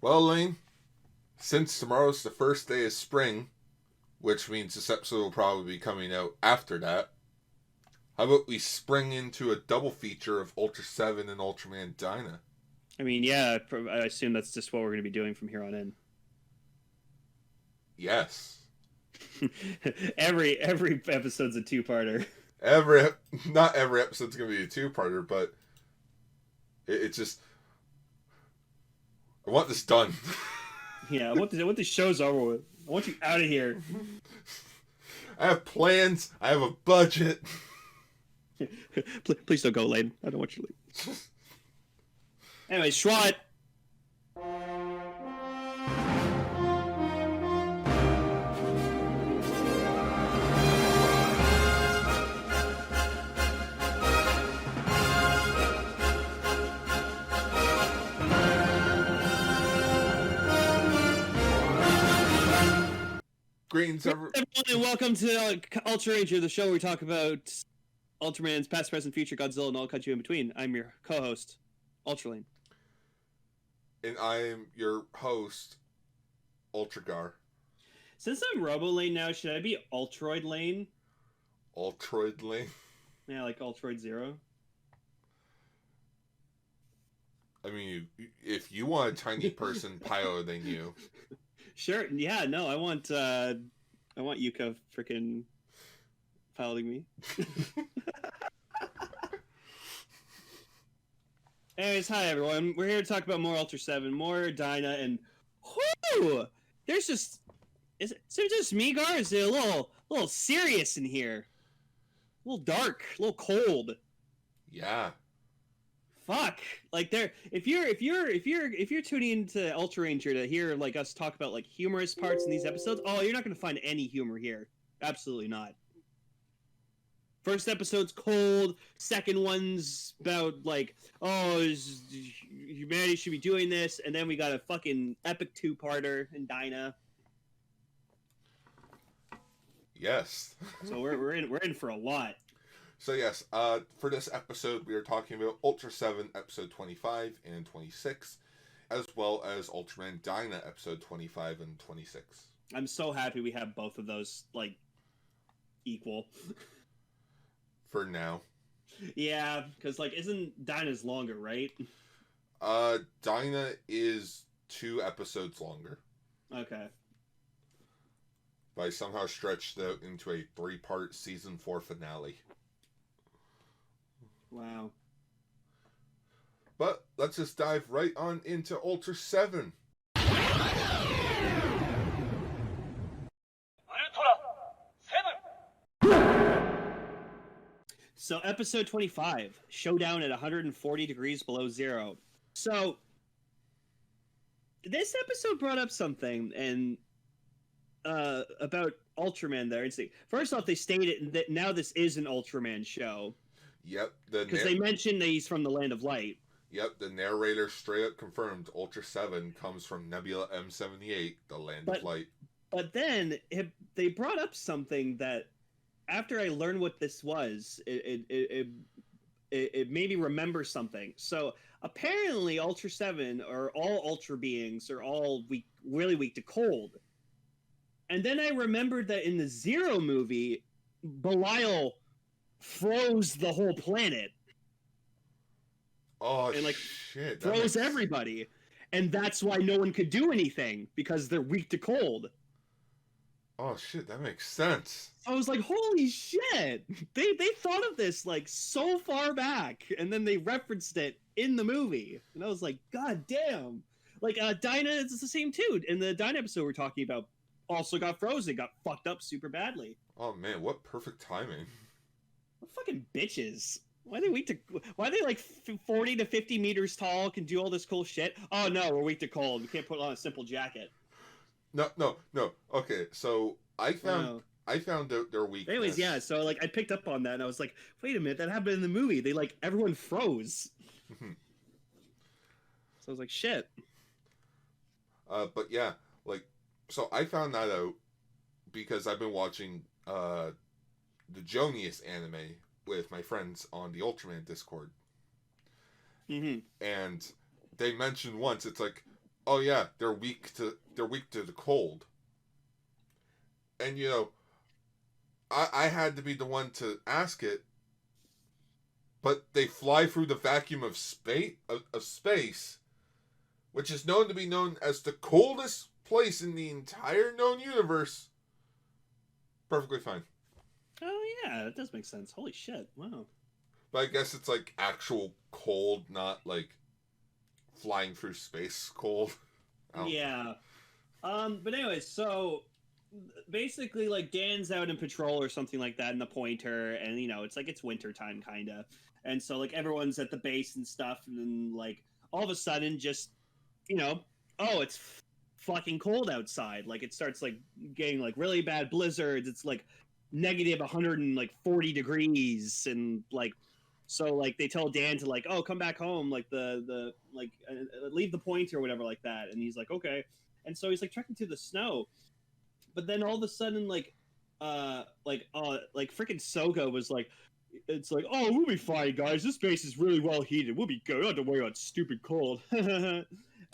Well, Lane, since tomorrow's the first day of spring, which means this episode will probably be coming out after that, how about we spring into a double feature of Ultraseven and Ultraman Dyna? I mean, yeah, I assume that's just what we're going to be doing from here on in. Yes. every episode's a two-parter. Not every episode's going to be a two-parter, but it's just... I want this done. Yeah, I want the show's over with. I want you out of here. I have plans. I have a budget. Please don't go, Lane. I don't want you to leave. Anyway, Schwat. Greetings, everyone, and welcome to Ultraranger, the show where we talk about Ultraman's past, present, future, Godzilla, and all cut you in between. I'm your co-host, Ultralane. And I'm your host, Ultragar. Since I'm Robo-Lane now, should I be Ultroid Lane? Ultroid Lane? Yeah, like Ultroid Zero. I mean, if you want a tiny person piloting you. Sure, yeah, no, I want Yuka freaking piloting me. Anyways, hi everyone. We're here to talk about more Ultraseven, more Dyna, and whoo! There's just is it just me, Gar? Is it a little serious in here? A little dark, a little cold. Yeah. Fuck. Like if you're tuning into Ultraranger to hear like us talk about like humorous parts in these episodes, oh, you're not gonna find any humor here. Absolutely not. First episode's cold. Second one's about like, oh, humanity should be doing this, and then we got a fucking epic two-parter in Dyna. Yes. So we're in for a lot. So yes, for this episode we are talking about Ultraseven episode 25 and 26, as well as Ultraman Dyna episode 25 and 26. I'm so happy we have both of those like equal. For now. Yeah, because like isn't Dyna's longer, right? Dyna is 2 episodes longer. Okay. But I somehow stretched out into a 3-part season 4 finale. Wow. But let's just dive right on into Ultraseven. So episode 25, showdown at 140 degrees below zero. So this episode brought up something and about Ultraman there. First off, they stated that now this is an Ultraman show. Yep. Because they mentioned that he's from the Land of Light. Yep, the narrator straight up confirmed Ultraseven comes from Nebula M78, the Land of Light. But then they brought up something that, after I learned what this was, it made me remember something. So apparently Ultraseven, or all Ultra beings, are all really weak to cold. And then I remembered that in the Zero movie, Belial froze the whole planet. Oh, and like shit. Froze everybody. And that's why no one could do anything, because they're weak to cold. Oh shit, that makes sense. I was like, holy shit! They thought of this like so far back, and then they referenced it in the movie. And I was like, god damn. Like Dyna is the same too. In the Dyna episode we're talking about, also got frozen, got fucked up super badly. Oh man, what perfect timing. What fucking bitches. Why are they like 40 to 50 meters tall, can do all this cool shit? Oh no, we're weak to cold. We can't put on a simple jacket. No. Okay, so I found out their weakness. Anyways, yeah, so like I picked up on that and I was like, wait a minute, that happened in the movie. They like everyone froze. So I was like, shit. But yeah, like so I found that out because I've been watching the Jonius anime with my friends on the Ultraman Discord. Mm-hmm. And they mentioned once, it's like, oh yeah, they're weak to the cold. And I had to be the one to ask it, but they fly through the vacuum of space, which is known to be known as the coldest place in the entire known universe. Perfectly fine. Oh yeah, that does make sense. Holy shit! Wow. But I guess it's like actual cold, not like flying through space cold. Yeah. But anyways, so basically, like Dan's out in patrol or something like that in the pointer, and it's like it's winter time, kind of, and so like everyone's at the base and stuff, and then like all of a sudden, just oh, it's fucking cold outside. Like it starts like getting like really bad blizzards. It's like negative 140 degrees, and like so like they tell Dan to like, oh, come back home, like the like leave the pointer or whatever like that, and he's like, okay, and so he's like trekking through the snow, but then all of a sudden like freaking Soga was like, it's like, oh, we'll be fine, guys, this base is really well heated, we'll be good, don't have to worry about stupid cold.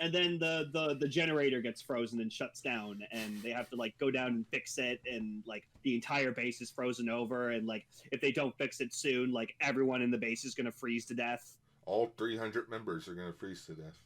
And then the generator gets frozen and shuts down, and they have to like go down and fix it, and like the entire base is frozen over, and like if they don't fix it soon, like everyone in the base is gonna freeze to death. All 300 members are gonna freeze to death.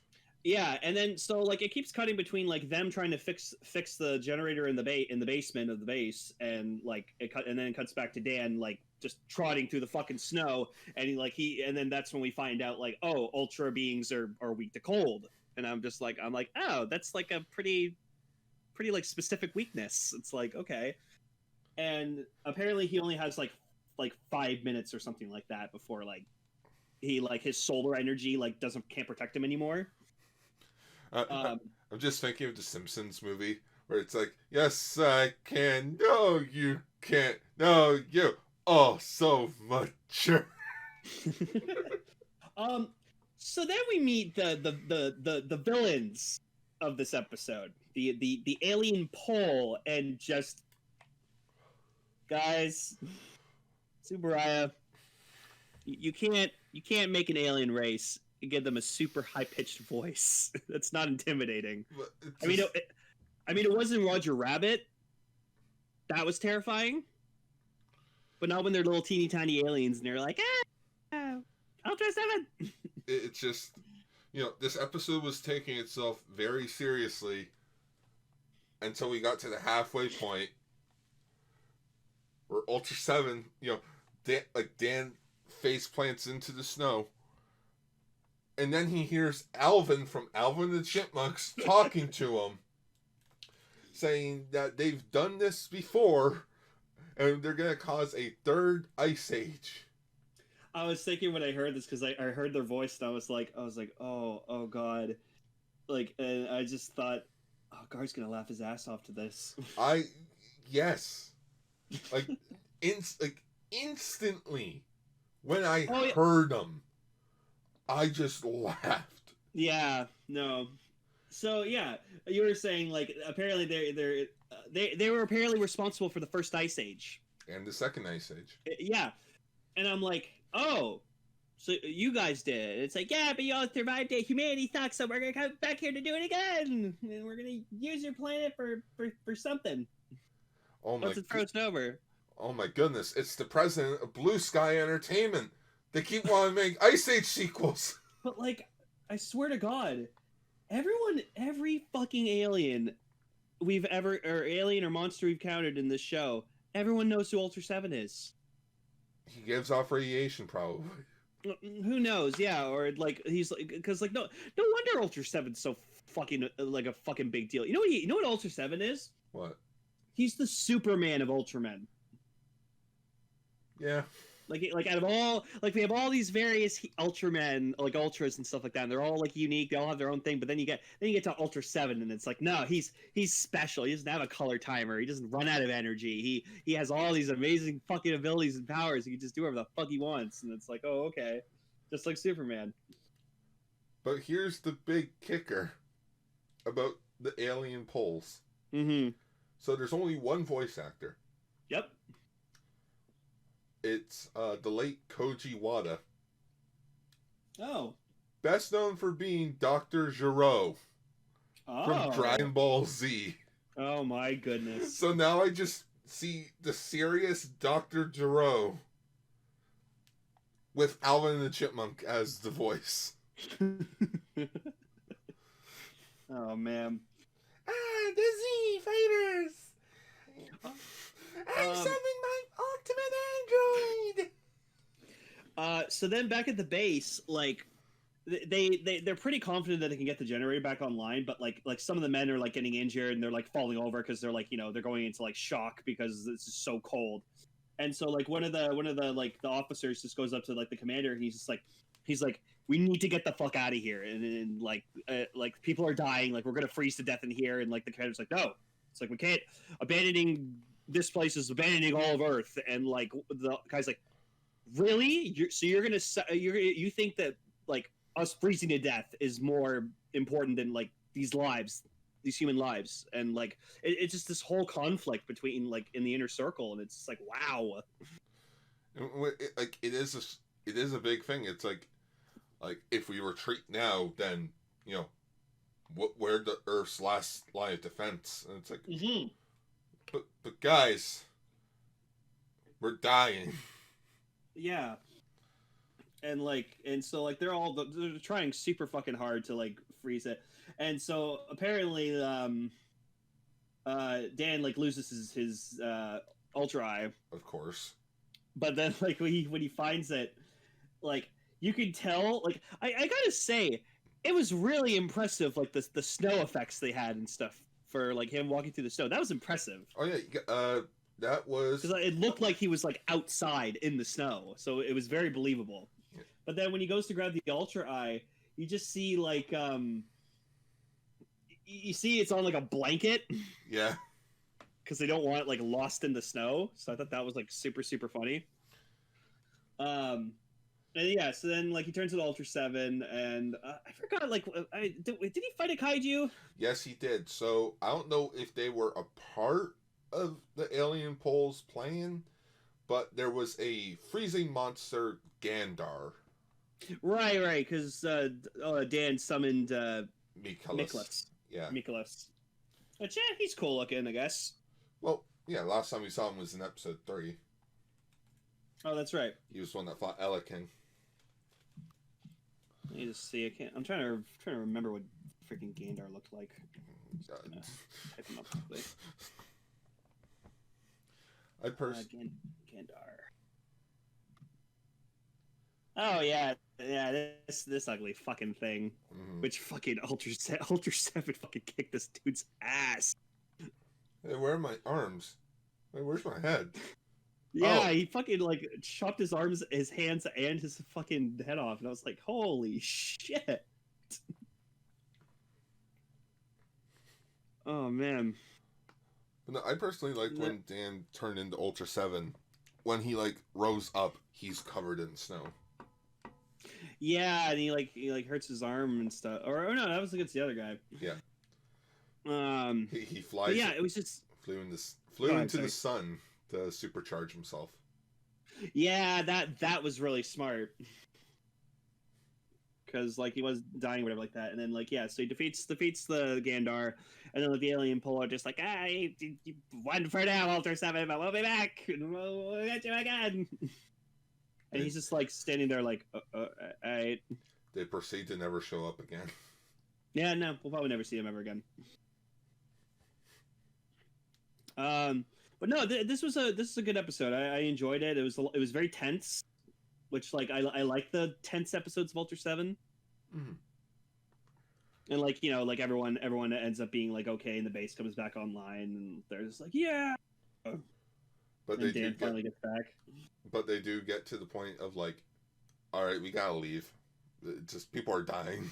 Yeah, and then so like it keeps cutting between like them trying to fix the generator in the basement of the base, and like and then it cuts back to Dan like just trotting through the fucking snow, and and then that's when we find out like, oh, ultra beings are weak to cold, and I'm like, oh, that's like a pretty like specific weakness. It's like, okay, and apparently he only has like 5 minutes or something like that before like he like his solar energy like can't protect him anymore. I'm just thinking of the Simpsons movie where it's like, yes, I can. No, you can't. No, you. Oh, so much. So then we meet the villains of this episode, the alien pole, and just guys, Subaraya, you can't make an alien race and give them a super high pitched voice. That's not intimidating. I mean, it wasn't Roger Rabbit. That was terrifying. But not when they're little teeny tiny aliens and they're like, Ultraseven. It's just, this episode was taking itself very seriously until we got to the halfway point where Ultraseven, Dan face plants into the snow. And then he hears Alvin from Alvin and the Chipmunks talking to him, saying that they've done this before and they're going to cause a third ice age. I was thinking when I heard this, because I heard their voice, and I was like, oh god, like, and I just thought, oh, Gar's gonna laugh his ass off to this. Yes, like, instantly when I heard them, I just laughed. Yeah, no. So yeah, you were saying like apparently they were apparently responsible for the first ice age and the second ice age. Yeah, and I'm like, oh, so you guys did. It's like, yeah, but y'all survived it. Humanity sucks, so we're gonna come back here to do it again, and we're gonna use your planet for something. Oh my! Once it's frozen over. Oh my goodness! It's the president of Blue Sky Entertainment. They keep wanting to make Ice Age sequels. But like, I swear to God, every fucking alien we've ever, or alien or monster we've counted in this show, everyone knows who Ultraseven is. He gives off radiation, probably. Who knows? Yeah, or like he's like, because like no wonder Ultraseven's so fucking like a fucking big deal. You know what Ultraseven is? What? He's the Superman of Ultramen. Yeah. Like out of all, like they have all these various Ultramen, like Ultras and stuff like that, and they're all like unique. They all have their own thing. But then you get to Ultraseven, and it's like, no, he's special. He doesn't have a color timer. He doesn't run out of energy. He has all these amazing fucking abilities and powers. He can just do whatever the fuck he wants. And it's like, oh, okay, just like Superman. But here's the big kicker about the alien poles. Mm-hmm. So there's only one voice actor. Yep. It's the late Koji Wada. Oh. Best known for being Dr. Gero from Dragon Oh. Ball Z. Oh my goodness. So now I just see the serious Dr. Gero with Alvin and the Chipmunk as the voice. Oh man. Ah, the Z Fighters! I summoned my ultimate android! So then back at the base, like they're pretty confident that they can get the generator back online, but like some of the men are like getting injured and they're like falling over because they're like, you know, they're going into like shock because this is so cold. And so like one of the like the officers just goes up to like the commander and he's like we need to get the fuck out of here, and like people are dying, like we're gonna freeze to death in here, and like the commander's like, no, it's like we can't, abandoning this place is abandoning all of Earth, and like the guy's like, really? You think that like us freezing to death is more important than like these lives, these human lives, and like it's just this whole conflict between like in the inner circle, and it's like wow. Like it is a big thing. It's like if we retreat now, then you know where the Earth's last line of defense, and it's like, but guys, we're dying. Yeah. And so like they're trying super fucking hard to like freeze it, and so apparently Dan like loses his ultra eye, Of course. but then like when he finds it, like you can tell, like I gotta say, it was really impressive, like the snow effects they had and stuff for like him walking through the snow. That was impressive. Oh yeah, that was because it looked like he was like outside in the snow, so it was very believable. Yeah. But then when he goes to grab the ultra eye, you just see like you see it's on like a blanket. Yeah. Because they don't want it like lost in the snow. So I thought that was like super super funny. And yeah, so then like he turns to the Ultra 7, and I forgot, like did he fight a kaiju? Yes, he did. So I don't know if they were a part of the Alien Pole's plan, but there was a freezing monster Gandar. Right, because Dan summoned Mikolas. Yeah. Mikolas. Which, yeah, he's cool looking, I guess. Well, yeah, last time we saw him was in episode 3. Oh, that's right. He was the one that fought Eleking. Let me just see. I'm trying to remember what freaking Gandar looked like. Type him up quickly. Gandar. Oh yeah, this ugly fucking thing. Mm-hmm. Which fucking Ultra 7 fucking kicked this dude's ass. Hey, where are my arms? Hey, where's my head? Yeah, he fucking like chopped his arms, his hands, and his fucking head off, and I was like, holy shit. Oh man. No, I personally liked when Dan turned into Ultra 7. When he like rose up, he's covered in snow. Yeah, and he hurts his arm and stuff. Or no, that was against the other guy. Yeah. He flies. Yeah, it was just flew into the sun to supercharge himself. Yeah, that was really smart. Because like he was dying or whatever like that, and then like yeah, so he defeats the Gandar, and then like, the alien Polo are just like, you won for now, Ultra 7, but we'll be back, and we'll get you again. And he's just like standing there like, alright. They proceed to never show up again. Yeah, no, we'll probably never see him ever again. But no, this is a good episode. I enjoyed it. It was very tense, which like I like the tense episodes of Ultra 7. Mm-hmm. And like like everyone ends up being like okay, and the base comes back online, and they're just like yeah. But and Dan finally gets back. But they do get to the point of like, all right, we gotta leave. Just people are dying.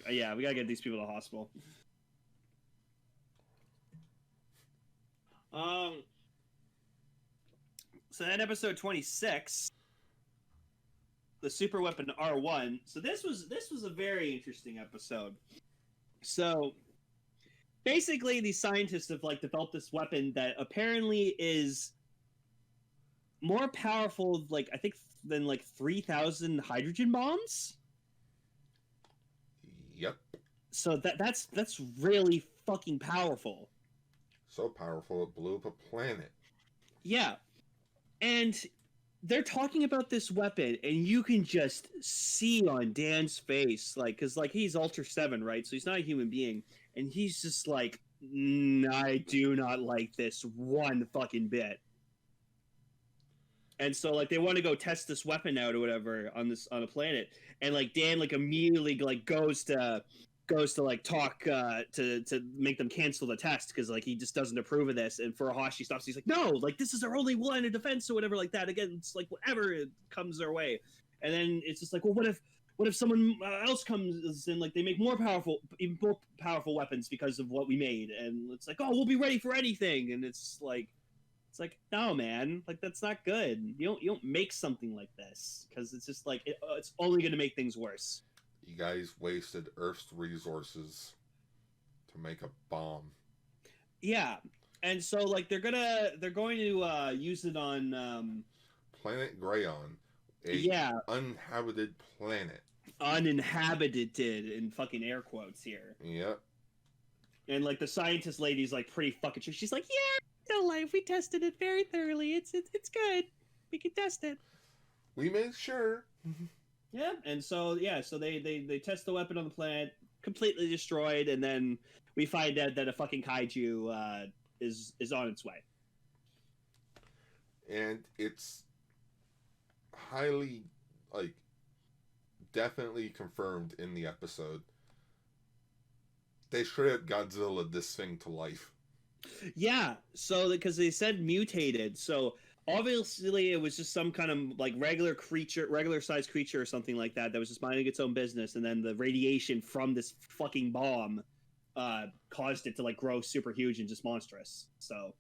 Yeah, we gotta get these people to the hospital. So then episode 26, the super weapon R1. So this was a very interesting episode. So basically these scientists have like developed this weapon that apparently is more powerful, like I think, than like 3,000 hydrogen bombs. Yep. So that's really fucking powerful. So powerful it blew up a planet. Yeah, and they're talking about this weapon, and you can just see on Dan's face, like, because like he's Ultra 7, right? So he's not a human being, and he's just like, I do not like this one fucking bit. And so like they want to go test this weapon out or whatever on a planet, and like Dan like immediately like goes to like talk to make them cancel the test because like he just doesn't approve of this. And Furuhashi stops. He's like, no, like this is our only line of defense or whatever like that. Again, it's like whatever it comes their way. And then it's just like, well, what if someone else comes and like they make even more powerful weapons because of what we made? And it's like, oh, we'll be ready for anything. And it's like, no, man, like that's not good. You don't make something like this because it's just like it's only going to make things worse. You guys wasted Earth's resources to make a bomb. Yeah, and so like they're going to use it on Planet Grayon, a uninhabited planet. Uninhabited in fucking air quotes here. Yep. And like the scientist lady's like pretty fucking sure. She's like, yeah, no life. We tested it very thoroughly. It's good. We can test it. We made sure. Yeah, and so they test the weapon on the planet, completely destroyed, and then we find out that a fucking kaiju is on its way. And it's highly, like, definitely confirmed in the episode. They straight up Godzilla this thing to life. Yeah, so because they said mutated, so obviously it was just some kind of like regular sized creature or something like that was just minding its own business, and then the radiation from this fucking bomb caused it to like grow super huge and just monstrous. So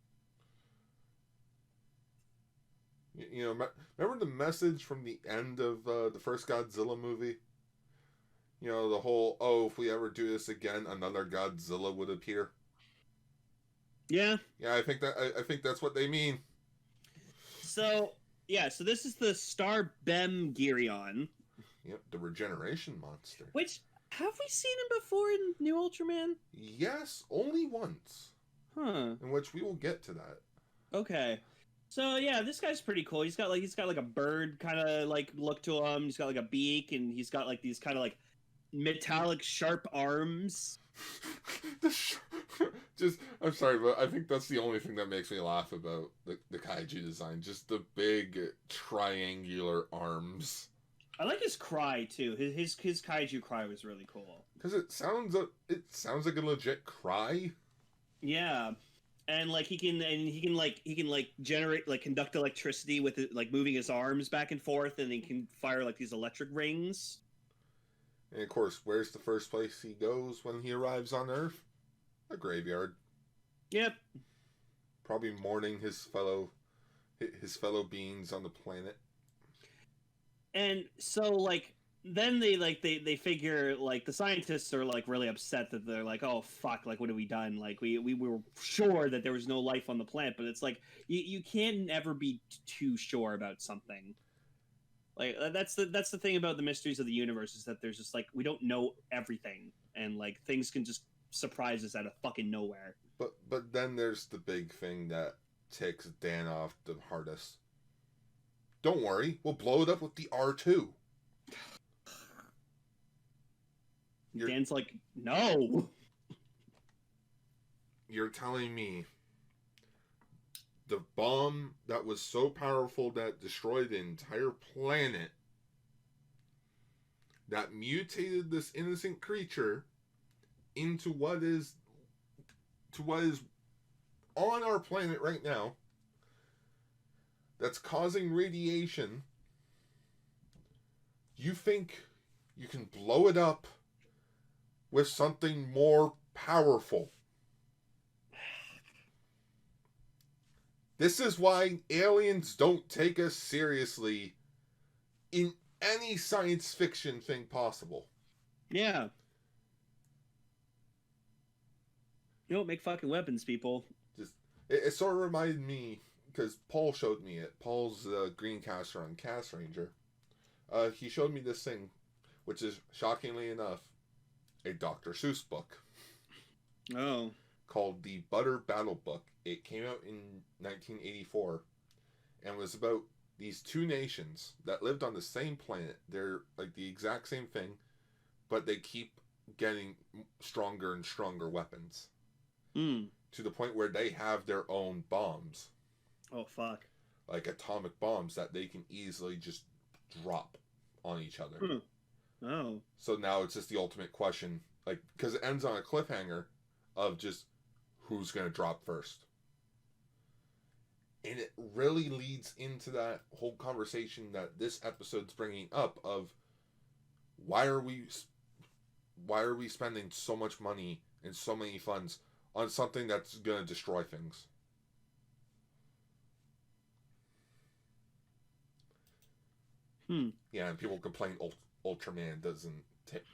you know, remember the message from the end of the first Godzilla movie? You know, the whole, oh, if we ever do this again, another Godzilla would appear. Yeah, I think that's what they mean. So this is the Star Bem Girion. Yep, the regeneration monster. Which, have we seen him before in New Ultraman? Yes, only once. Huh. In which we will get to that. Okay. So yeah, this guy's pretty cool. He's got like a bird kind of like look to him. He's got like a beak, and he's got like these kind of like metallic sharp arms. I'm sorry, but I think that's the only thing that makes me laugh about the kaiju design. Just the big triangular arms. I like his cry too. His kaiju cry was really cool. Because it sounds like a legit cry. Yeah, and like he can generate like conduct electricity with it, like moving his arms back and forth, and he can fire like these electric rings. And of course, where's the first place he goes when he arrives on Earth? A graveyard. Yep. Probably mourning his fellow beings on the planet. And so like then they figure like the scientists are like really upset that they're like, oh fuck, like what have we done? Like we were sure that there was no life on the planet, but it's like you can't ever be too sure about something. Like that's the thing about the mysteries of the universe, is that there's just like we don't know everything, and like things can just surprise us out of fucking nowhere. But then there's the big thing that ticks Dan off the hardest. Don't worry, we'll blow it up with the R2. Dan's like, no. You're telling me the bomb that was so powerful that destroyed the entire planet, that mutated this innocent creature into what is on our planet right now, that's causing radiation, you think you can blow it up with something more powerful? This is why aliens don't take us seriously in any science fiction thing possible. Yeah. You don't make fucking weapons, people. It sort of reminded me, because Paul showed me it. Paul's green caster on Castranger. He showed me this thing, which is, shockingly enough, a Dr. Seuss book Oh. called The Butter Battle Book. It came out in 1984 and was about these two nations that lived on the same planet. They're like the exact same thing, but they keep getting stronger and stronger weapons. To the point where they have their own bombs. Oh, fuck. Like atomic bombs that they can easily just drop on each other. Oh. So now it's just the ultimate question, like, because it ends on a cliffhanger of just who's going to drop first. And it really leads into that whole conversation that this episode's bringing up of why are we spending so much money and so many funds on something that's going to destroy things? Yeah, and people complain Ultraman doesn't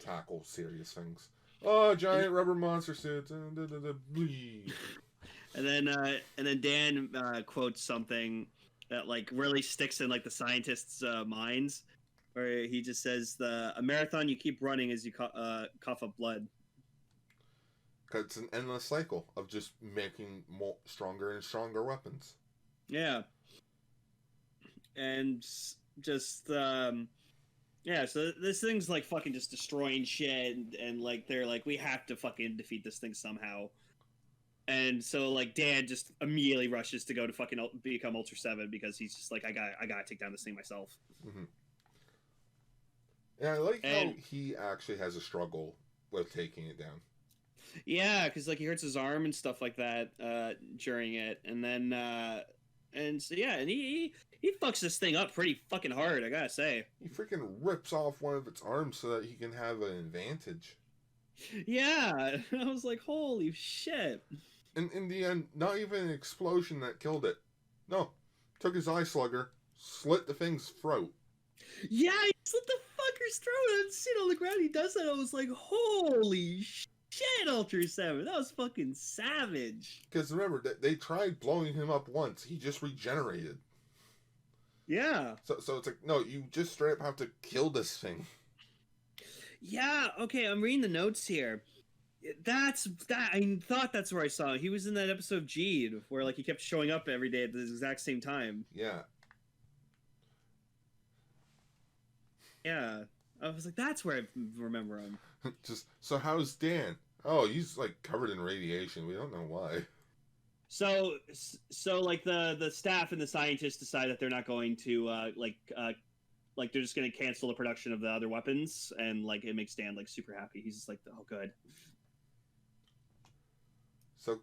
tackle serious things. Oh, giant rubber monster suits. And then Dan quotes something that like really sticks in like the scientists' minds, where he just says, "A marathon you keep running as you cough up blood." Because it's an endless cycle of just making more stronger and stronger weapons. Yeah. And just yeah, so this thing's like fucking just destroying shit, and like they're like, we have to fucking defeat this thing somehow. And so like Dan just immediately rushes to go to fucking become Ultraseven because he's just like, I gotta take down this thing myself. Mm-hmm. Yeah, I like how he actually has a struggle with taking it down. Yeah, because like he hurts his arm and stuff like that during it, and then and so yeah, and he fucks this thing up pretty fucking hard, I gotta say. He freaking rips off one of its arms so that he can have an advantage. Yeah, I was like, holy shit. And in the end, not even an explosion that killed it. No, took his eye slugger, slit the thing's throat. Yeah, he slit the fucker's throat and sit on the ground. He does that. I was like, holy shit, Ultraseven. That was fucking savage. Because remember, they tried blowing him up once. He just regenerated. Yeah. So it's like, no, you just straight up have to kill this thing. Yeah, okay, I'm reading the notes here. That's that. I thought that's where I saw him. He was in that episode of G'd, where like he kept showing up every day at the exact same time. Yeah. Yeah, I was like, that's where I remember him. Just so how's Dan? Oh, he's like covered in radiation. We don't know why. So like the staff and the scientists decide that they're not going to like they're just going to cancel the production of the other weapons, and like it makes Dan like super happy. He's just like, oh, good. So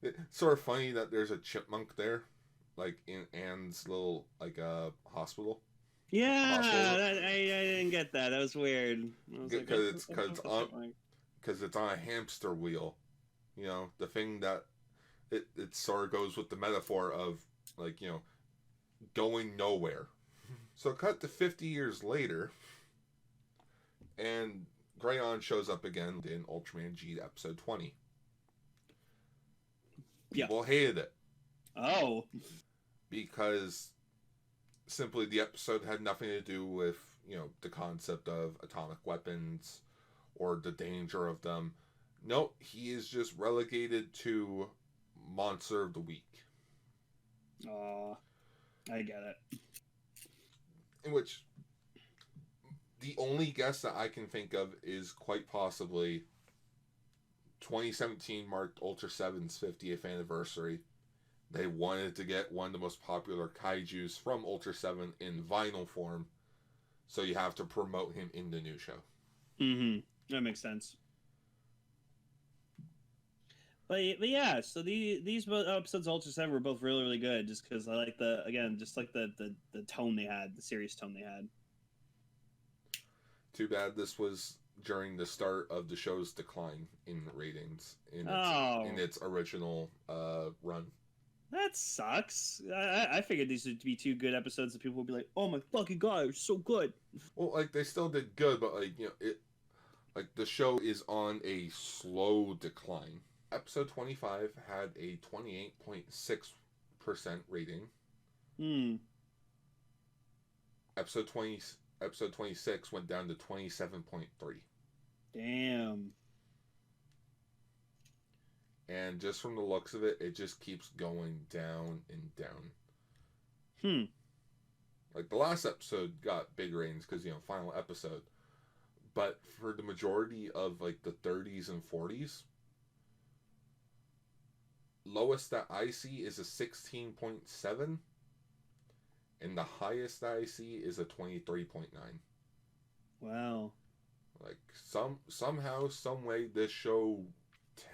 it's sort of funny that there's a chipmunk there, like in Anne's little like hospital. Yeah, I didn't get that. That was weird. Because it's on a hamster wheel. You know, the thing that it sort of goes with the metaphor of like, you know, going nowhere. So cut to 50 years later, and Greyon shows up again in Ultraman G episode 20. People hated it. Oh. Because simply the episode had nothing to do with, you know, the concept of atomic weapons or the danger of them. No, he is just relegated to Monster of the Week. I get it. In which the only guess that I can think of is quite possibly 2017 marked Ultraseven's 50th anniversary. They wanted to get one of the most popular kaijus from Ultraseven in vinyl form, so you have to promote him in the new show. Mm-hmm. That makes sense. But yeah, so these episodes of Ultraseven were both really, really good, just because I like the tone they had, the serious tone they had. Too bad this was during the start of the show's decline in ratings in its original run. That sucks. I figured these would be two good episodes that people would be like, "Oh my fucking god, it's so good." Well, like they still did good, but like, you know, like the show is on a slow decline. Episode 25 had a 28.6% rating. Episode 26 went down to 27.3. Damn. And just from the looks of it, it just keeps going down and down. Hmm. Like the last episode got big ratings because, final episode. But for the majority of like the 30s and 40s, lowest that I see is a 16.7, and the highest that I see is a 23.9. Wow. Like somehow, some way, this show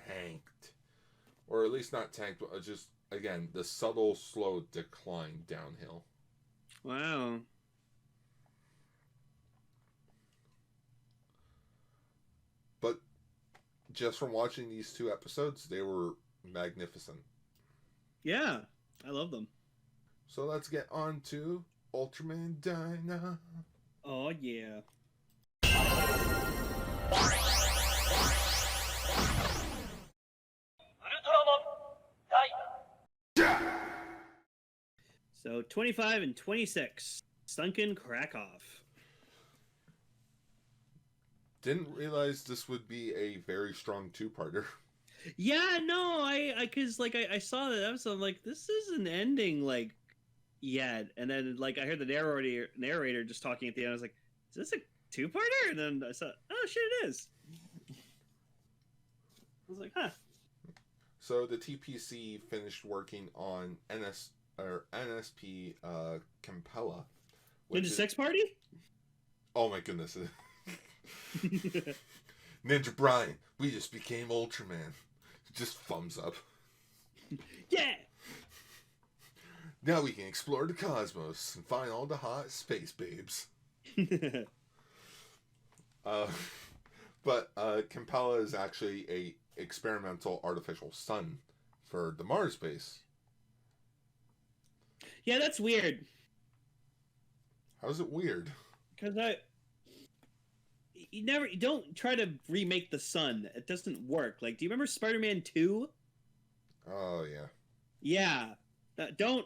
tanked, or at least not tanked, but just again the subtle, slow decline downhill. Wow. But just from watching these 2 episodes, they were magnificent. Yeah, I love them. So let's get on to Ultraman Dyna. Oh yeah. So 25 and 26, Sunken Krakow. Didn't realize this would be a very strong 2-parter. Yeah, no, cause like I saw that episode, I'm like, this isn't ending like yet, and then like I heard the narrator just talking at the end. I was like, is this a 2-parter? And then I saw, oh shit, it is. I was like, huh. So the TPC finished working on NSP Campella. Ninja Sex Party? Oh my goodness. Ninja Brian, we just became Ultraman. Just thumbs up. Yeah! Now we can explore the cosmos and find all the hot space babes. But Campella is actually a experimental artificial sun for the Mars base. Yeah, that's weird. How's it weird? Because you don't try to remake the sun. It doesn't work. Like, do you remember Spider-Man 2? Oh yeah. Yeah. Don't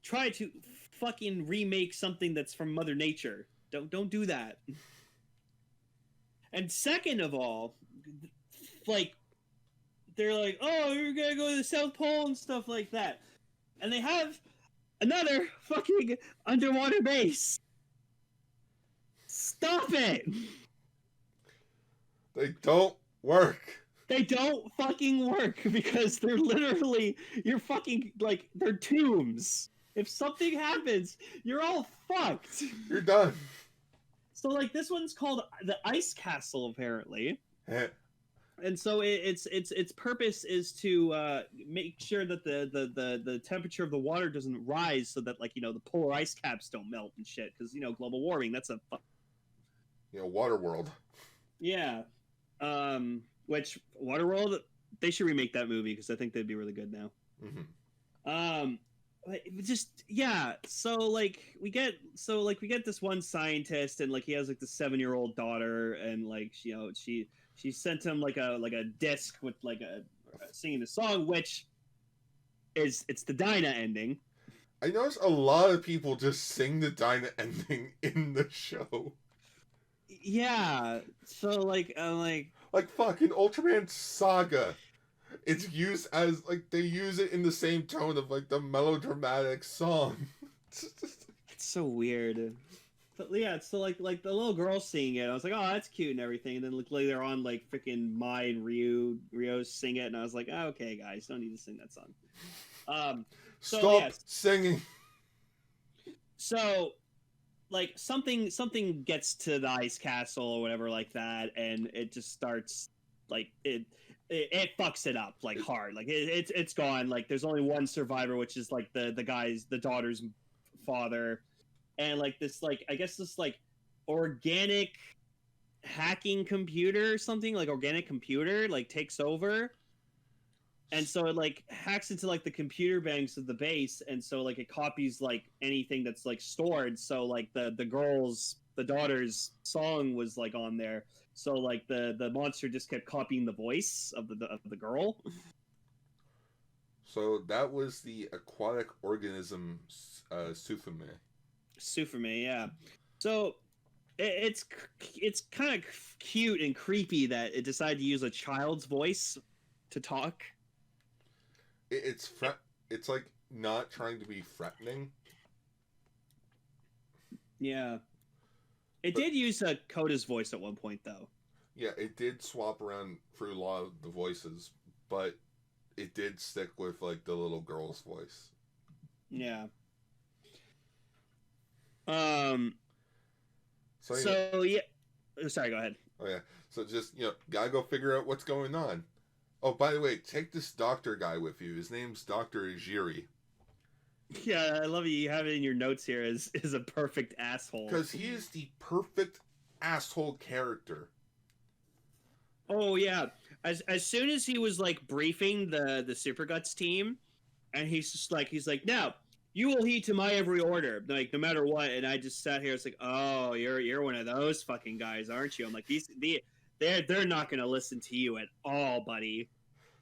try to fucking remake something that's from Mother Nature. Don't do that. And second of all, like, they're like, oh, you're gonna go to the South Pole and stuff like that. And they have another fucking underwater base. Stop it! They don't work. They don't fucking work because they're literally, you're fucking, like, they're tombs. If something happens, you're all fucked. You're done. So, like, this one's called the Ice Castle, apparently. And so its purpose is to make sure that the temperature of the water doesn't rise, so that, like, the polar ice caps don't melt and shit, because global warming, that's a Water World. Yeah. Which Waterworld, they should remake that movie because I think they'd be really good now. Mm-hmm. Just yeah. So we get this one scientist, and like he has like the 7-year-old daughter, and like she sent him like a disc with like a singing a song, which it's the Dyna ending. I noticed a lot of people just sing the Dyna ending in the show. Yeah. So like fucking Ultraman Saga. It's used as like they use it in the same tone of like the melodramatic song. It's so weird. But yeah, so like the little girl singing it, I was like, oh, that's cute and everything. And then like later on, like freaking Mai and Rio sing it, and I was like, oh, okay, guys, don't need to sing that song. Stop singing. So like something gets to the ice castle or whatever like that, and it just starts like it fucks it up like hard. Like it's gone. Like there's only one survivor, which is like the daughter's father, and like this like I guess this like organic hacking computer or something, like organic computer like takes over. And so it like hacks into like the computer banks of the base, and so like it copies like anything that's like stored. So like the daughter's song was like on there. So like the monster just kept copying the voice of the girl. So that was the aquatic organism Sufume. Sufume, yeah. So it's kind of cute and creepy that it decided to use a child's voice to talk. It's like not trying to be threatening. Yeah, it But did use Coda's voice at one point though. yeah, it did swap around through a lot of the voices, but it did stick with like the little girl's voice. Yeah. Um. So So yeah. Sorry. Go ahead. oh yeah. So just gotta go figure out what's going on. Oh, by the way, take this doctor guy with you. His name's Doctor Ijiri. Yeah, I love you. You have it in your notes here as is a perfect asshole. Because he is the perfect asshole character. Oh yeah. As soon as he was like briefing the Super Guts team, and he's like, now you will heed to my every order, like no matter what. And I just sat here. It's like, oh, you're one of those fucking guys, aren't you? I'm like, they're not gonna listen to you at all, buddy.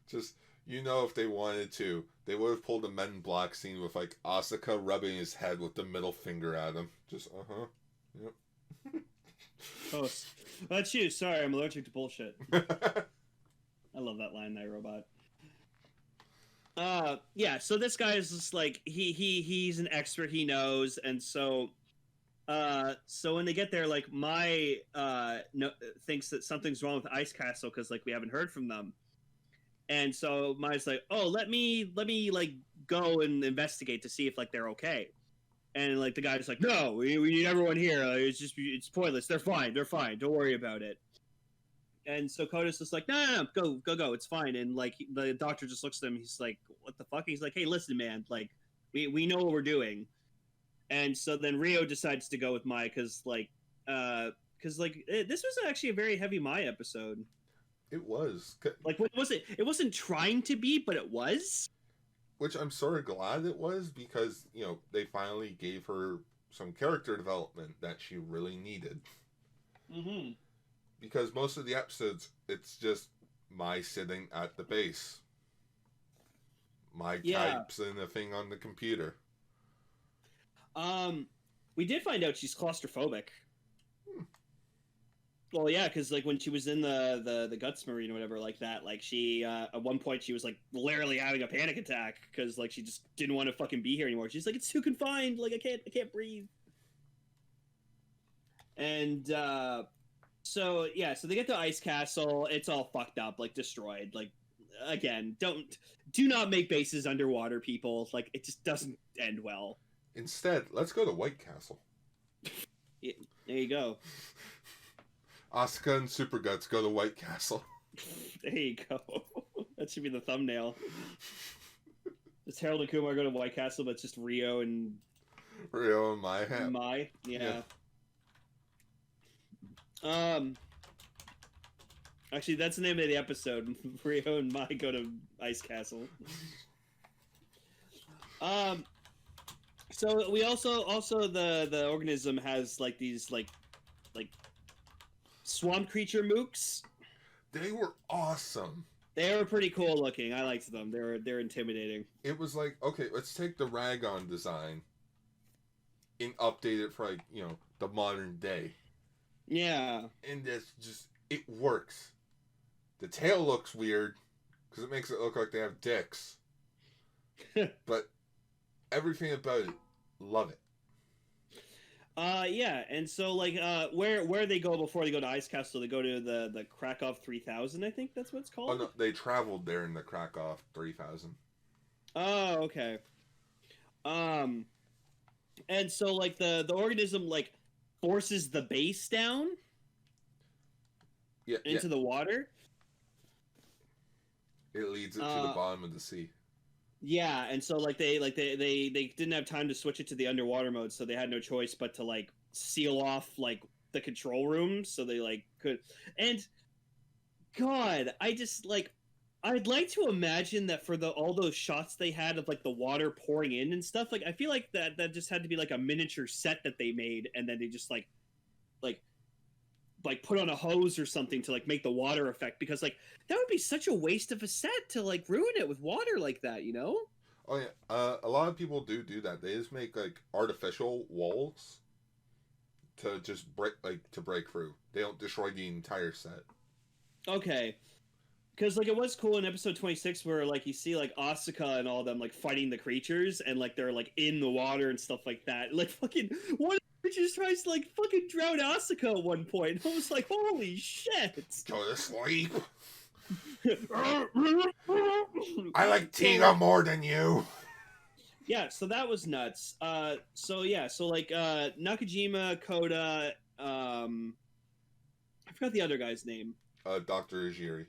Just if they wanted to, they would have pulled a Men in Black scene with like Asuka rubbing his head with the middle finger at him. Just yep. Oh, that's you. Sorry, I'm allergic to bullshit. I love that line, iRobot. Yeah, so this guy is just like he's an expert, he knows, and so when they get there, like thinks that something's wrong with Ice Castle because like we haven't heard from them. And so Mai's like, "Oh, let me like go and investigate to see if like they're okay." And like the guy's like, "No, we need everyone here. It's pointless. They're fine. Don't worry about it." And so Koda's just like, "No, go. It's fine." And like the doctor just looks at him. He's like, "What the fuck?" He's like, "Hey, listen, man. Like we know what we're doing." And so then Rio decides to go with Mai because this was actually a very heavy Mai episode. It was. Like, what was it? It wasn't trying to be, but it was. Which I'm sort of glad it was because, they finally gave her some character development that she really needed. Mm-hmm. Because most of the episodes, it's just Mai sitting at the base. Mai types in a thing on the computer. We did find out she's claustrophobic. Well, yeah, because like when she was in the Guts Marine or whatever like that, like she at one point she was like literally having a panic attack because like she just didn't want to fucking be here anymore. She's like, it's too confined, like I can't breathe. And so they get to Ice Castle. It's all fucked up, like destroyed. Like again, do not make bases underwater, people. Like it just doesn't end well. Instead, let's go to White Castle. Yeah, there you go. Asuka and Super Guts go to White Castle. There you go. That should be the thumbnail. Does Harold and Kumar go to White Castle, but it's just Rio and Mai. Yeah. Actually, that's the name of the episode. Rio and Mai go to Ice Castle. So we also the organism has like these like swamp creature mooks. They were awesome. They were pretty cool looking. I liked them. They're intimidating. It was like, okay, let's take the Ragon design and update it for like, the modern day. Yeah. And it works. The tail looks weird because it makes it look like they have dicks. But everything about it, love it. Yeah, and so like where they go before they go to Ice Castle, they go to the Krakow 3000, I think that's what it's called. Oh no, they traveled there in the Krakow 3000. Oh, okay. And so like the organism like forces the base down into the water. It leads it to the bottom of the sea. Yeah, and so like they didn't have time to switch it to the underwater mode, so they had no choice but to like seal off like the control room so they like could. And God, I'd like to imagine that for all those shots they had of like the water pouring in and stuff, like I feel like that just had to be like a miniature set that they made, and then they just like put on a hose or something to like make the water effect, because like that would be such a waste of a set to like ruin it with water like that, you know? Oh yeah, a lot of people do that. They just make like artificial walls to just break through. They don't destroy the entire set. Okay. Because, like, it was cool in episode 26 where, like, you see, like, Asuka and all them, like, fighting the creatures, and, like, they're, like, in the water and stuff like that. Like, fucking, one of the creatures tries to, like, fucking drown Asuka at one point. I was like, holy shit! Go to sleep! I like Tiga more than you! Yeah, so that was nuts. So Nakajima, Koda, I forgot the other guy's name. Dr. Ujiri.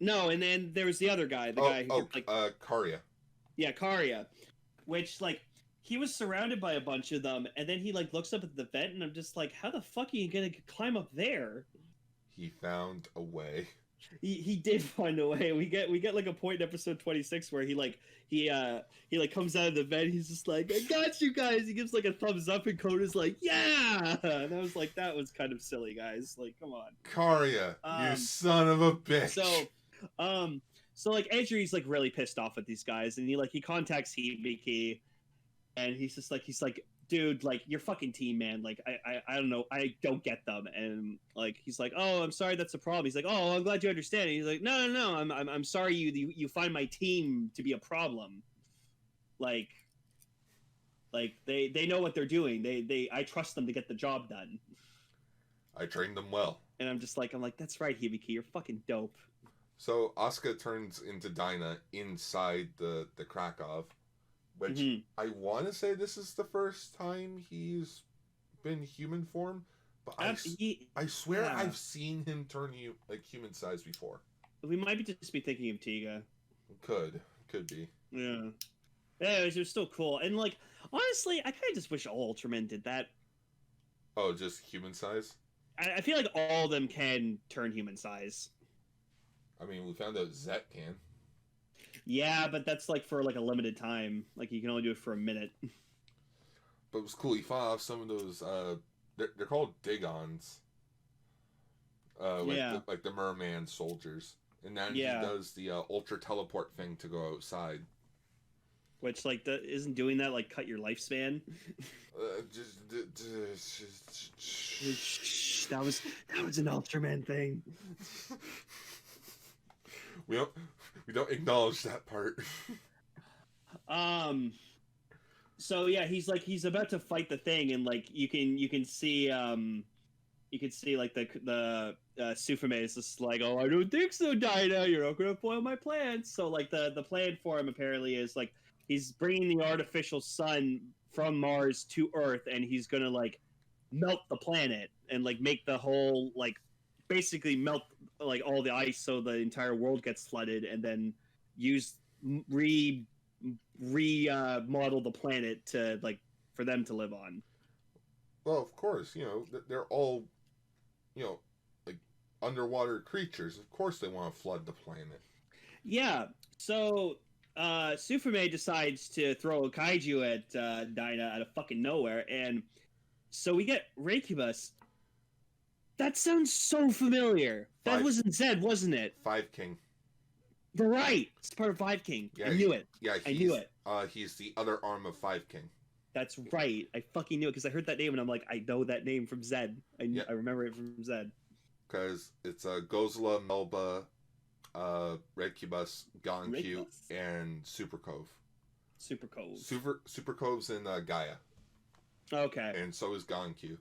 No, and then there was the other guy, the guy who Karya. Yeah, Karya. Which, like, he was surrounded by a bunch of them, and then he, like, looks up at the vent, and I'm just like, how the fuck are you gonna climb up there? He found a way. He did find a way. We get like a point in episode 26 where he comes out of the vent. He's just like, I got you guys. He gives like a thumbs up, and Koda's like, yeah. And I was like, that was kind of silly, guys. Like, come on, Karya, you son of a bitch. So like Edry's like really pissed off at these guys, and he contacts Hibiki, and he's like, dude, like, your fucking team, man. Like, I don't know. I don't get them. And, like, he's like, oh, I'm sorry that's a problem. He's like, oh, I'm glad you understand. And he's like, no. I'm sorry you find my team to be a problem. Like they know what they're doing. I trust them to get the job done. I trained them well. And I'm like, that's right, Hibiki. You're fucking dope. So Asuka turns into Dyna inside the Krakow. Which I want to say this is the first time he's been human form, but I swear I've seen him turn human size before. We might just be thinking of Tiga. Could be. Yeah. Yeah, it was still cool, and like honestly, I kind of just wish all Ultramen did that. Oh, just human size? I feel like all of them can turn human size. I mean, we found out Zet can. Yeah, but that's like for like a limited time. Like you can only do it for a minute. But it was cool. He fought off some of those. They're called Digons. Like the merman soldiers, and then he does the ultra teleport thing to go outside. Which isn't doing that like cut your lifespan? That was an Ultraman thing. We don't acknowledge that part. So yeah, he's about to fight the thing, and like you can see like the Sufume is just like, oh, I don't think so, Dyna. You're not gonna foil my plans. So like the plan for him apparently is like he's bringing the artificial sun from Mars to Earth, and he's gonna like melt the planet and like make the whole like basically melt like all the ice so the entire world gets flooded, and then model the planet to like for them to live on. Well, of course, they're all like underwater creatures. Of course they want to flood the planet. Yeah. So Sufume decides to throw a kaiju at Dyna out of fucking nowhere, and so we get Reikibus. That sounds so familiar. That wasn't Zed, wasn't it? Five King. You're right. It's part of Five King. Yeah, I knew it. Yeah, I knew it. He's the other arm of Five King. That's right. I fucking knew it because I heard that name and I'm like, I know that name from Zed. I remember it from Zed. Because it's Gozla, Melba, Redcubus, Gonkyu, and Super Cove. Super Cove. Super Cove's in Gaia. Okay. And so is Gonkyu.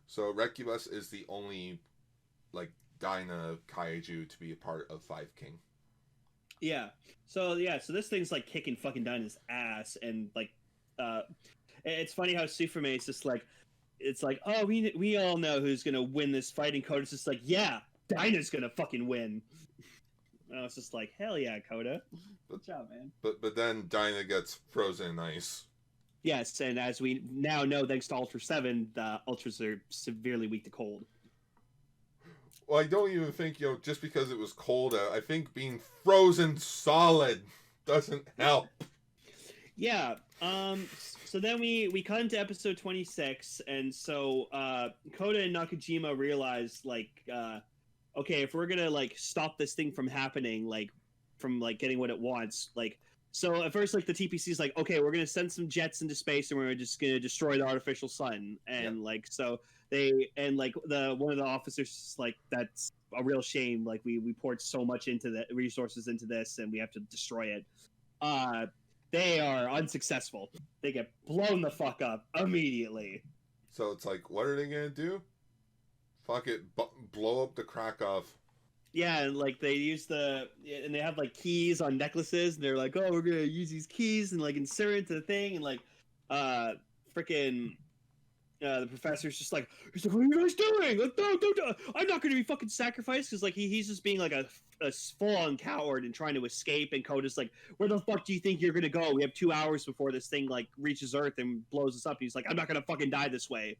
So Redcubus is the only like Dyna kaiju to be a part of Five King. Yeah. So this thing's like kicking fucking Dyna's ass, and like it's funny how Sufume is just like, it's like, oh, we all know who's gonna win this fight, and Koda's just like, yeah, Dyna's gonna fucking win. And I was just like, hell yeah, Koda. Good job, man. But then Dyna gets frozen in ice. Yes, and as we now know, thanks to Ultra 7, the Ultras are severely weak to cold. Well, I don't even think, just because it was cold out, I think being frozen solid doesn't help. Yeah, so then we cut into episode 26, and so Koda and Nakajima realize, like, okay, if we're gonna, like, stop this thing from happening, like, from, like, getting what it wants, like, So at first, like the TPC is like, okay, we're gonna send some jets into space and we're just gonna destroy the artificial sun, and like so like the one of the officers is like, that's a real shame. Like we poured so much into the resources into this, and we have to destroy it. Uh, they are unsuccessful. They get blown the fuck up immediately. So it's like, what are they gonna do? Fuck it, blow up the Krakow. Yeah, and like they use and they have like keys on necklaces, and they're like, oh, we're gonna use these keys and like insert into the thing, and like, freaking. The professor's just like, he's like, what are you guys doing? Like, no, don't, I'm not going to be fucking sacrificed, because like he's just being like a full-on coward and trying to escape. And Coda's like, where the fuck do you think you're going to go? We have 2 hours before this thing like reaches Earth and blows us up. And he's like, I'm not going to fucking die this way.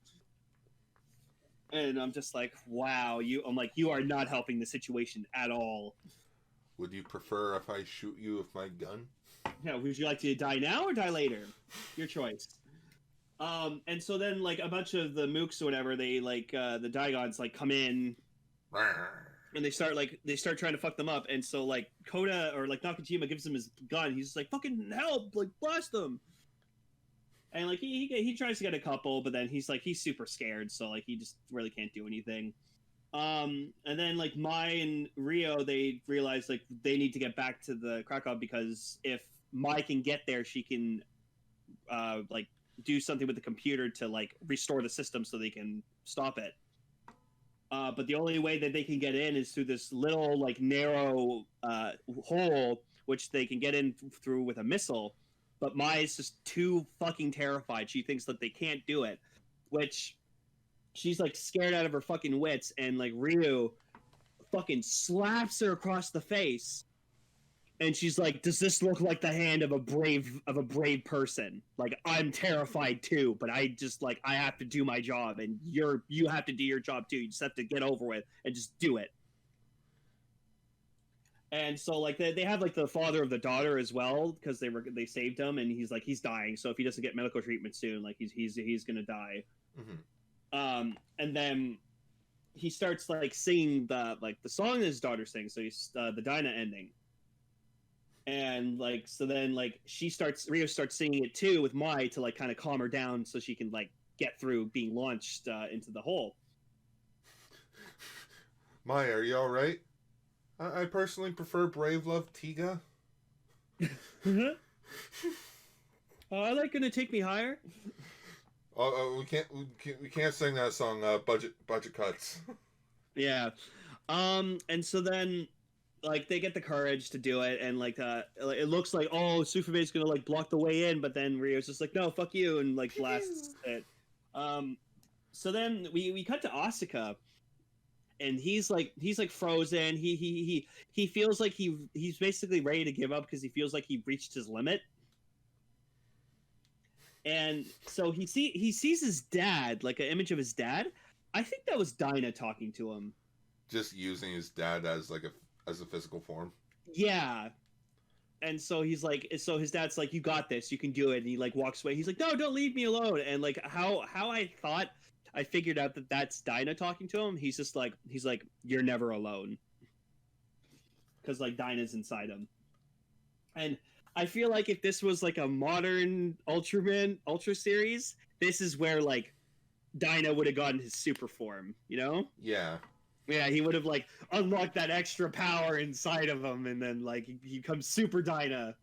And I'm just like, wow, I'm like, you are not helping the situation at all. Would you prefer if I shoot you with my gun? Yeah, would you like to die now or die later? Your choice. And so then like a bunch of the mooks or whatever, they like the Digons like come in and they start trying to fuck them up. And so like Koda or like Nakajima gives him his gun. He's just like, fucking help, like blast them. And like he tries to get a couple, but then he's super scared, so like he just really can't do anything. And then like Mai and Rio, they realize like they need to get back to the Krakow, because if Mai can get there, she can like do something with the computer to like restore the system so they can stop it. But the only way that they can get in is through this little like narrow hole, which they can get in through with a missile. But Mai is just too fucking terrified. She thinks that they can't do it, which she's like scared out of her fucking wits. And like Ryu fucking slaps her across the face. And she's like, does this look like the hand of a brave person? Like, I'm terrified too, but I just like, I have to do my job, and you have to do your job too. You just have to get over with and just do it. And so like they have like the father of the daughter as well, because they saved him, and he's like, he's dying. So if he doesn't get medical treatment soon, like he's gonna die. Mm-hmm. And then he starts like singing the song his daughter sings. So he's the Dyna ending. And like so then like Rio starts singing it too with Mai to like kind of calm her down so she can like get through being launched into the hole. Mai, are you all right? I personally prefer Brave Love Tiga. Are they gonna take me higher? We can't sing that song. Budget cuts. Yeah. And so then like they get the courage to do it, and like it looks like, oh, Sufume's gonna like block the way in, but then Rio's just like, no, fuck you, and like blasts it. So then we cut to Asuka, and he's like frozen. He feels like he's basically ready to give up, because he feels like he reached his limit. And so he sees his dad, like an image of his dad. I think that was Dyna talking to him. Just using his dad as a physical form. Yeah. And so he's like, so his dad's like, you got this, you can do it. And he like walks away. He's like, no, don't leave me alone. And like how I figured out that that's Dyna talking to him. He's like, you're never alone. Because like Dyna's inside him. And I feel like if this was like a modern Ultra series, this is where like Dyna would have gotten his super form, you know? Yeah. Yeah, he would have like unlocked that extra power inside of him, and then like he becomes Super Dyna.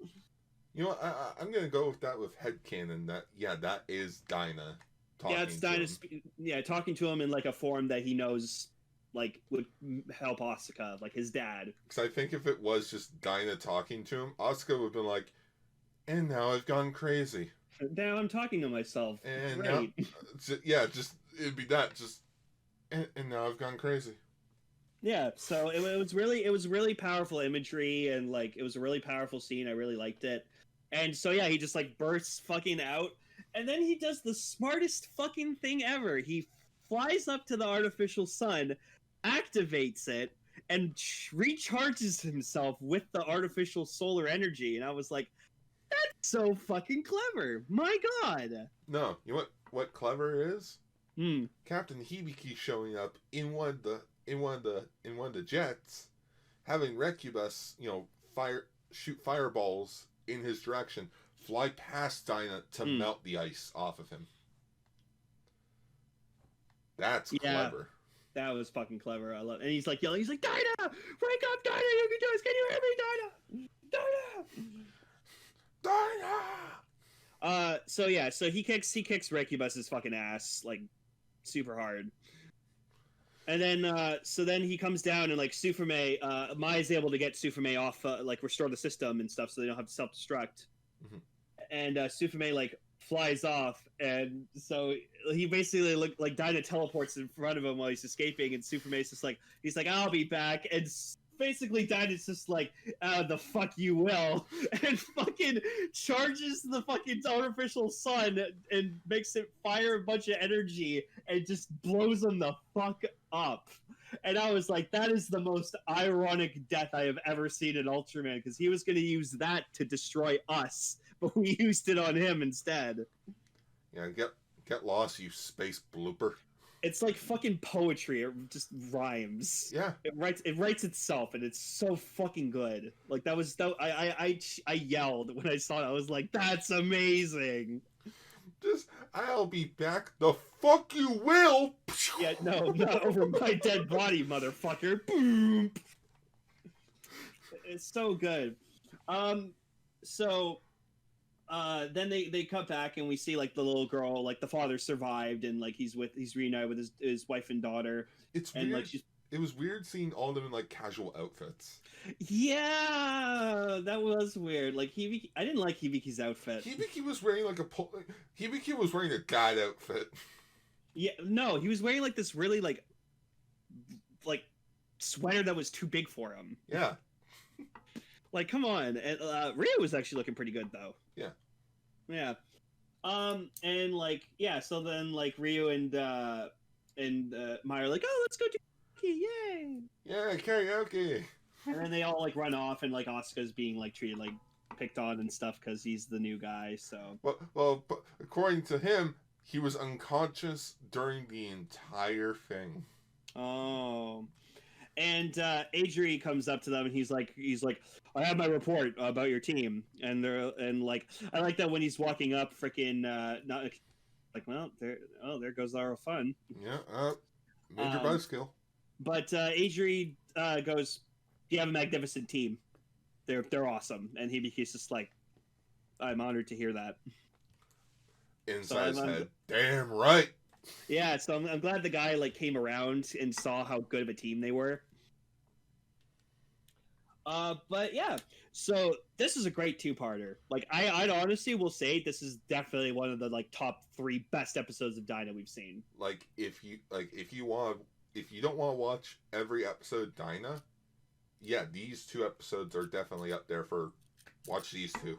You know what? I'm gonna go with that with headcanon. That is Dyna. Yeah, it's Dyna. Talking to him in like a form that he knows like would help Asuka, like his dad. Because I think if it was just Dyna talking to him, Asuka would have been like, "And now I've gone crazy. Now I'm talking to myself." And Great. Now, it'd be that. Just and now I've gone crazy. Yeah, so it was really powerful imagery, and like it was a really powerful scene. I really liked it. And so yeah, he just like bursts fucking out, and then he does the smartest fucking thing ever. He flies up to the artificial sun, activates it, and recharges himself with the artificial solar energy. And I was like, that's so fucking clever. My God. No, you know what clever is? Captain Hibiki showing up in one of the jets, having Recubus, shoot fireballs in his direction, fly past Dyna to melt the ice off of him. That's clever. That was fucking clever. I love, and he's like yelling. He's like, "Dyna, wake up, Dyna! You can do this. Can you hear me, Dyna? Dyna!" So he kicks Recubus's fucking ass like super hard. And then so then he comes down and like Sufume, Mai's able to get Sufume off, like restore the system and stuff, so they don't have to self-destruct. Mm-hmm. And Sufume like flies off, and so he basically like Dyna teleports in front of him while he's escaping, and Sufume's just like, he's like, "I'll be back," and basically Dyna's just like, "The fuck you will," and fucking charges the fucking artificial sun and makes it fire a bunch of energy and just blows him the fuck up. And I was like, that is the most ironic death I have ever seen in Ultraman, because he was going to use that to destroy us, but we used it on him instead. Yeah, get lost, you space blooper. It's like fucking poetry. It just rhymes. Yeah, it writes itself, and it's so fucking good. Like I yelled when I saw it. I was like, that's amazing. Just, "I'll be back." The fuck you will. Yeah, no, not over my dead body, motherfucker. Boom. It's so good. So then they cut back and we see like the little girl, like the father survived, and like he's reunited with his wife and daughter. It's and weird. Like it was weird seeing all of them in like casual outfits. Yeah, that was weird. Like Hibiki, I didn't like Hibiki's outfit. Hibiki was wearing Hibiki was wearing a god outfit. Yeah, no, he was wearing like this really like sweater that was too big for him. Yeah. Like, come on. And Ryu was actually looking pretty good though. Yeah. Yeah. And like, yeah, so then like Ryu and Mai are like, "Oh, let's go do karaoke, yay!" Yeah, karaoke. And then they all like run off, and like Asuka's being like treated like picked on and stuff because he's the new guy. So well, but according to him, he was unconscious during the entire thing. Oh. And Adri comes up to them and he's like, "I have my report about your team." And like, I like that when he's walking up, freaking not like, well, there goes our fun. Yeah, major buzzkill. But Adri goes, "You have a magnificent team. They're awesome." And he's just like, "I'm honored to hear that." Inside his head, damn right. Yeah, so I'm glad the guy like came around and saw how good of a team they were. But yeah, so this is a great two-parter. Like, I'd honestly will say this is definitely one of the like top 3 best episodes of Dyna we've seen. Like, if you don't want to watch every episode Dyna, yeah, these 2 episodes are definitely up there for watch these 2.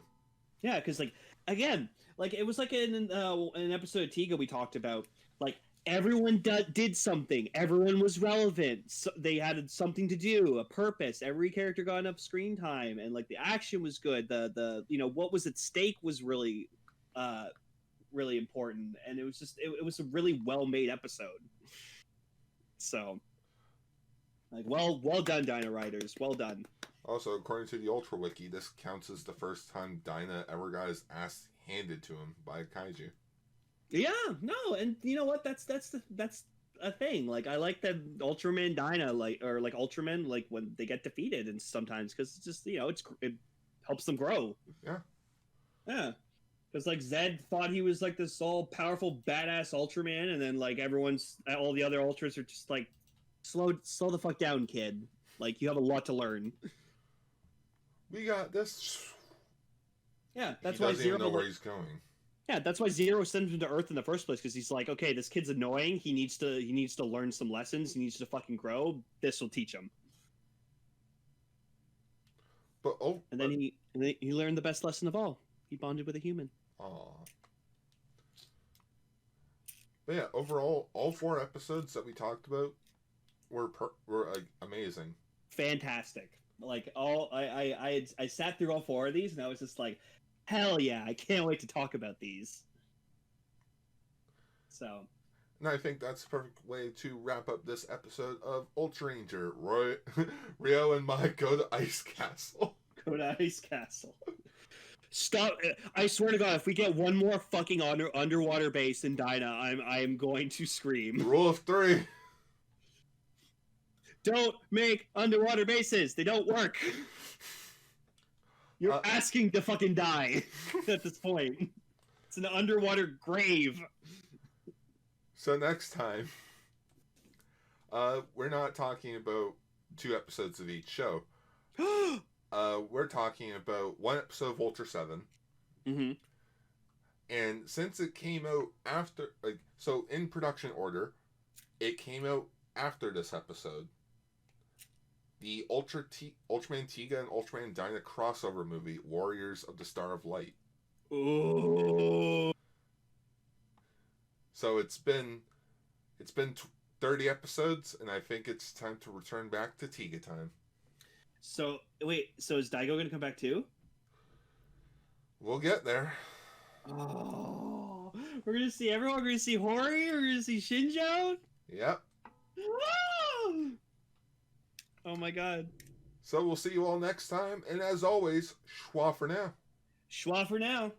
Yeah, because like again, like it was like in an episode of Tiga we talked about, like everyone did something, everyone was relevant, so they had something to do, a purpose, every character got enough screen time, and like the action was good, the what was at stake was really really important, and it was just it was a really well made episode. So like well done, Dyna writers, well done. Also, according to the Ultra Wiki, this counts as the first time Dyna ever got his ass handed to him by a kaiju. Yeah, no, and you know what? That's a thing. Like, I like that Ultraman Dyna, like, or like Ultraman, like when they get defeated, and sometimes because it's just it helps them grow. Yeah, yeah. Because like Zed thought he was like this all powerful badass Ultraman, and then like all the other Ultras are just like, slow the fuck down, kid. Like, you have a lot to learn. We got this. Yeah, that's he why doesn't Zero even know where he's going. Yeah, that's why Zero sends him to Earth in the first place, because he's like, okay, this kid's annoying. He needs to learn some lessons. He needs to fucking grow. This will teach him. But and then he learned the best lesson of all. He bonded with a human. Aww. But yeah, overall, all 4 episodes that we talked about were like amazing. Fantastic. Like I sat through all 4 of these, and I was just like, hell yeah, I can't wait to talk about these. So. And I think that's the perfect way to wrap up this episode of Ultraranger. Rio and Mai go to Ice Castle. Go to Ice Castle. Stop! I swear to God, if we get one more fucking underwater base in Dyna, I am going to scream. Rule of 3. Don't make underwater bases. They don't work. You're asking to fucking die at this point. It's an underwater grave. So next time, we're not talking about 2 episodes of each show. We're talking about 1 episode of Ultra 7. Mm-hmm. And since it came out after, so in production order, it came out after this episode. The Ultraman Tiga and Ultraman Dyna crossover movie, Warriors of the Star of Light. Ooh. So it's been 30 episodes, and I think it's time to return back to Tiga time. So wait, so is Daigo gonna come back too? We'll get there. Oh, we're gonna see everyone. We're gonna see Hori. We're gonna see Shinjo. Yep. Oh my god. So we'll see you all next time, and as always, schwa for now. Schwa for now.